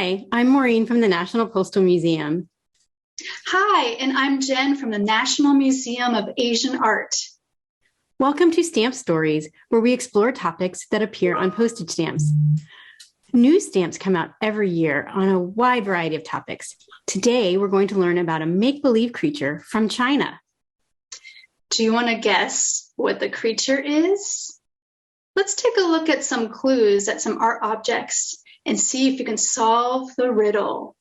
Hi, I'm Maureen from the National Postal Museum. Hi, and I'm Jen from the National Museum of Asian Art. Welcome to Stamp Stories, where we explore topics that appear on postage stamps. New stamps come out every year on a wide variety of topics. Today, we're going to learn about a make-believe creature from China. Do you want to guess what the creature is? Let's take a look at some clues at some art objects and see if you can solve the riddle.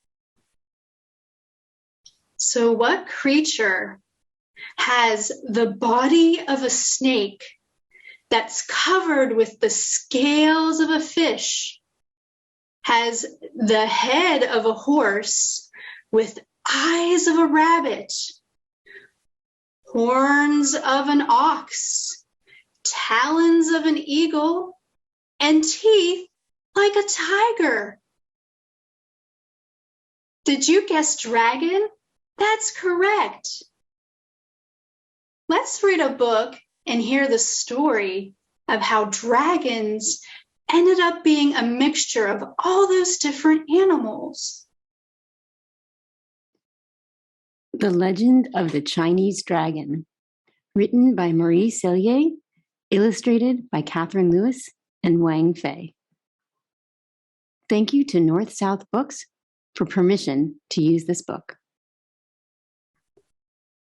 So what creature has the body of a snake that's covered with the scales of a fish, has the head of a horse with eyes of a rabbit, horns of an ox, talons of an eagle, and teeth like a tiger? Did you guess dragon? That's correct. Let's read a book and hear the story of how dragons ended up being a mixture of all those different animals. The Legend of the Chinese Dragon, written by Marie Cellier, illustrated by Catherine Lewis and Wang Fei. Thank you to North South Books for permission to use this book.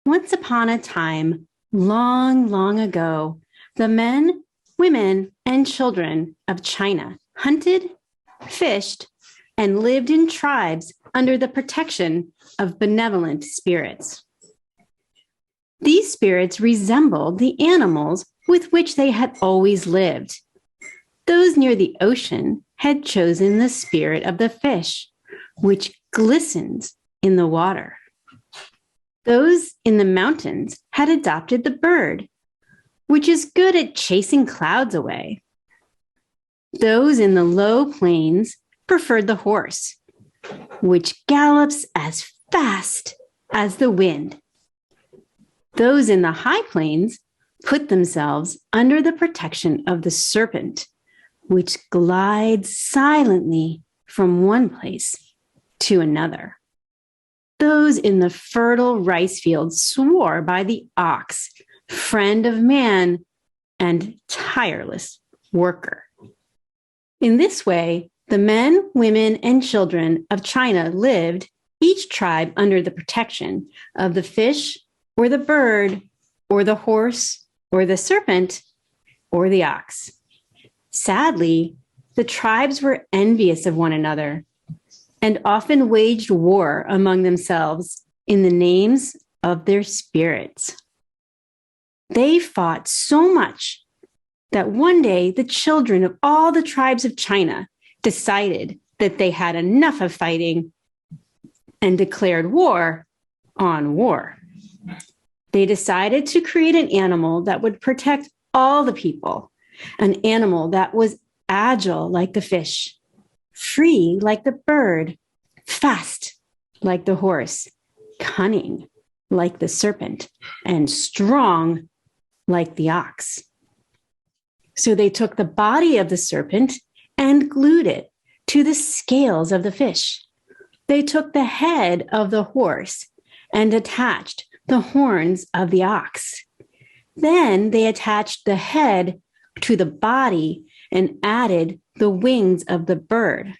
Once upon a time, long, long ago, the men, women, and children of China hunted, fished, and lived in tribes under the protection of benevolent spirits. These spirits resembled the animals with which they had always lived. Those near the ocean had chosen the spirit of the fish, which glistens in the water. Those in the mountains had adopted the bird, which is good at chasing clouds away. Those in the low plains preferred the horse, which gallops as fast as the wind. Those in the high plains put themselves under the protection of the serpent, which glides silently from one place to another. Those in the fertile rice fields swore by the ox, friend of man and tireless worker. In this way, the men, women, and children of China lived, each tribe under the protection of the fish or the bird or the horse or the serpent or the ox. Sadly, the tribes were envious of one another and often waged war among themselves in the names of their spirits. They fought so much that one day the children of all the tribes of China decided that they had enough of fighting and declared war on war. They decided to create an animal that would protect all the people, an animal that was agile like the fish, free like the bird, fast like the horse, cunning like the serpent, and strong like the ox. So they took the body of the serpent and glued it to the scales of the fish. They took the head of the horse and attached the horns of the ox. Then they attached the head to the body and added the wings of the bird.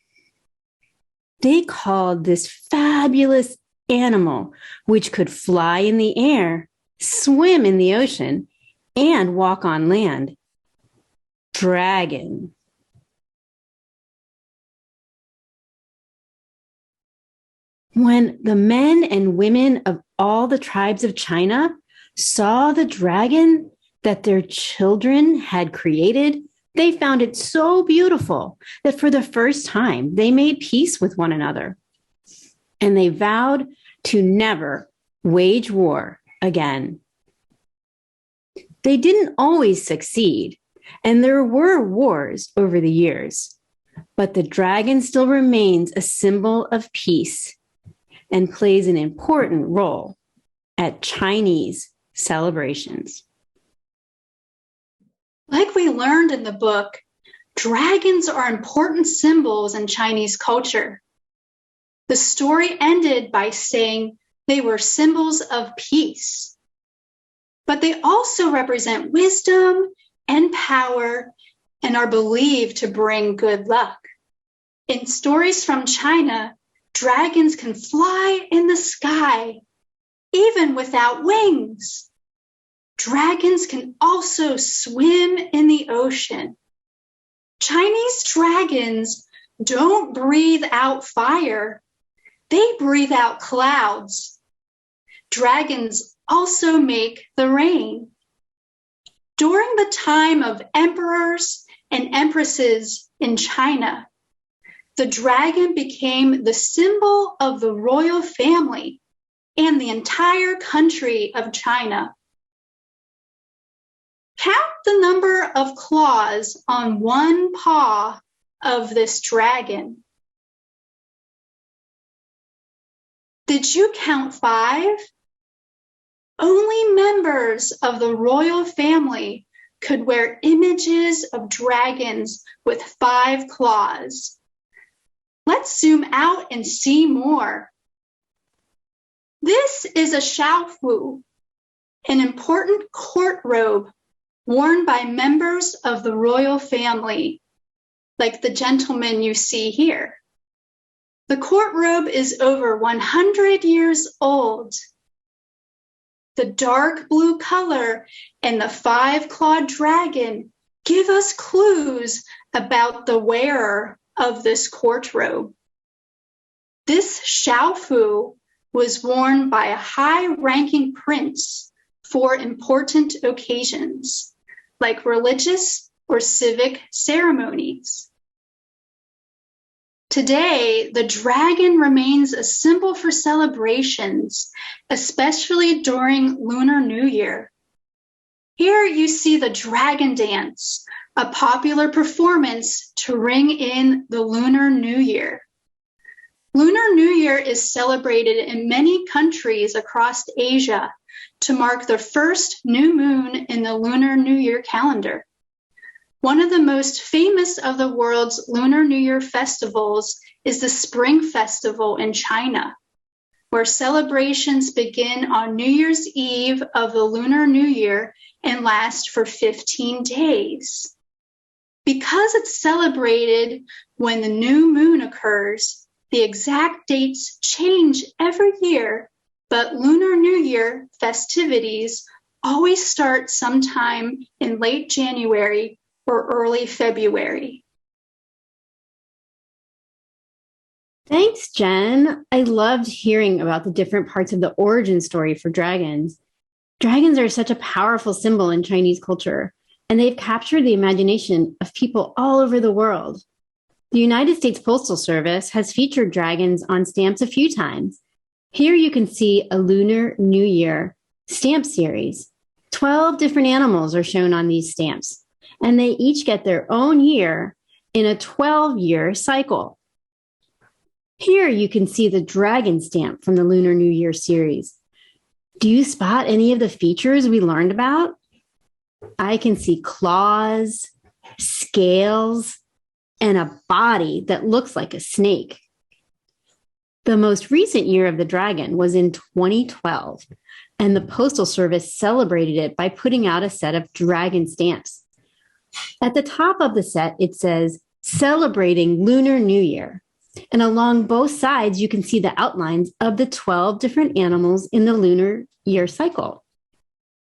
They called this fabulous animal, which could fly in the air, swim in the ocean, and walk on land, dragon. When the men and women of all the tribes of China saw the dragon that their children had created, they found it so beautiful that for the first time they made peace with one another. And they vowed to never wage war again. They didn't always succeed, and there were wars over the years, but the dragon still remains a symbol of peace and plays an important role at Chinese celebrations. Like we learned in the book, dragons are important symbols in Chinese culture. The story ended by saying they were symbols of peace, but they also represent wisdom and power and are believed to bring good luck. In stories from China, dragons can fly in the sky, even without wings. Dragons can also swim in the ocean. Chinese dragons don't breathe out fire. They breathe out clouds. Dragons also make the rain. During the time of emperors and empresses in China, the dragon became the symbol of the royal family and the entire country of China. Count the number of claws on one paw of this dragon. Did you count 5? Only members of the royal family could wear images of dragons with 5 claws. Let's zoom out and see more. This is a xiaofu, an important court robe worn by members of the royal family, like the gentleman you see here. The court robe is over 100 years old. The dark blue color and the 5-clawed dragon give us clues about the wearer of this court robe. This xiaofu was worn by a high-ranking prince for important occasions, like religious or civic ceremonies. Today, the dragon remains a symbol for celebrations, especially during Lunar New Year. Here you see the dragon dance, a popular performance to ring in the Lunar New Year. Lunar New Year is celebrated in many countries across Asia to mark the first new moon in the Lunar New Year calendar. One of the most famous of the world's Lunar New Year festivals is the Spring Festival in China, where celebrations begin on New Year's Eve of the Lunar New Year and last for 15 days. Because it's celebrated when the new moon occurs, the exact dates change every year, but Lunar New Year festivities always start sometime in late January or early February. Thanks, Jen. I loved hearing about the different parts of the origin story for dragons. Dragons are such a powerful symbol in Chinese culture, and they've captured the imagination of people all over the world. The United States Postal Service has featured dragons on stamps a few times. Here you can see a Lunar New Year stamp series. 12 different animals are shown on these stamps, and they each get their own year in a 12-year cycle. Here you can see the dragon stamp from the Lunar New Year series. Do you spot any of the features we learned about? I can see claws, scales, and a body that looks like a snake. The most recent year of the dragon was in 2012, and the Postal Service celebrated it by putting out a set of dragon stamps. At the top of the set, it says, "Celebrating Lunar New Year." And along both sides, you can see the outlines of the 12 different animals in the lunar year cycle.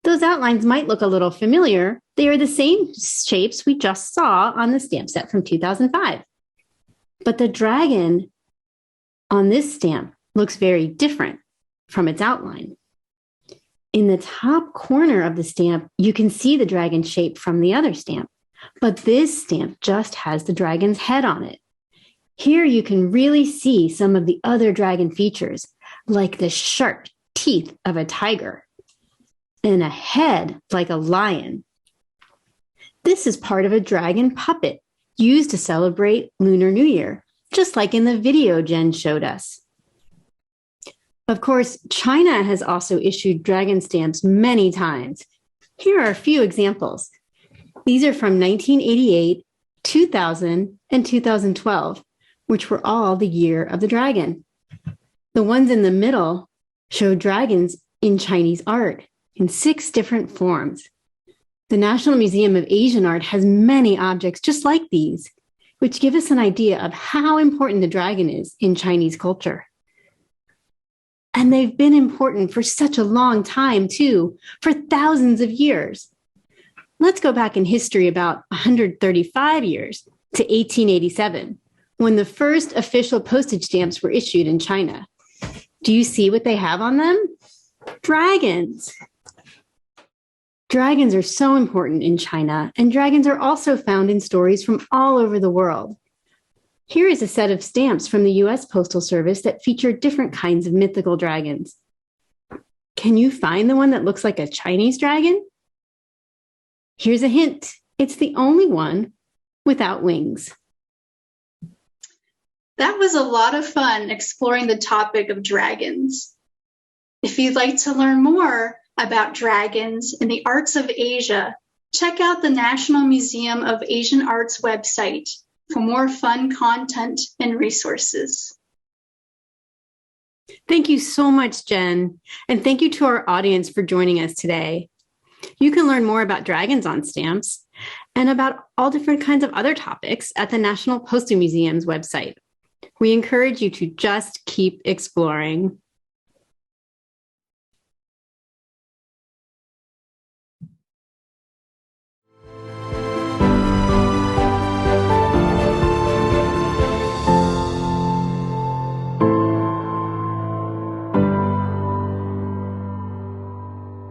Those outlines might look a little familiar. They are the same shapes we just saw on the stamp set from 2005. But the dragon on this stamp looks very different from its outline. In the top corner of the stamp, you can see the dragon shape from the other stamp, but this stamp just has the dragon's head on it. Here you can really see some of the other dragon features, like the sharp teeth of a tiger and a head like a lion. This is part of a dragon puppet used to celebrate Lunar New Year, just like in the video Jen showed us. Of course, China has also issued dragon stamps many times. Here are a few examples. These are from 1988, 2000, and 2012, which were all the year of the dragon. The ones in the middle show dragons in Chinese art in 6 different forms. The National Museum of Asian Art has many objects just like these, which give us an idea of how important the dragon is in Chinese culture. And they've been important for such a long time, too, for thousands of years. Let's go back in history about 135 years to 1887, when the first official postage stamps were issued in China. Do you see what they have on them? Dragons. Dragons are so important in China, and dragons are also found in stories from all over the world. Here is a set of stamps from the US Postal Service that feature different kinds of mythical dragons. Can you find the one that looks like a Chinese dragon? Here's a hint. It's the only one without wings. That was a lot of fun exploring the topic of dragons. If you'd like to learn more about dragons and the arts of Asia, check out the National Museum of Asian Art's website for more fun content and resources. Thank you so much, Jen. And thank you to our audience for joining us today. You can learn more about dragons on stamps and about all different kinds of other topics at the National Postal Museum's website. We encourage you to just keep exploring.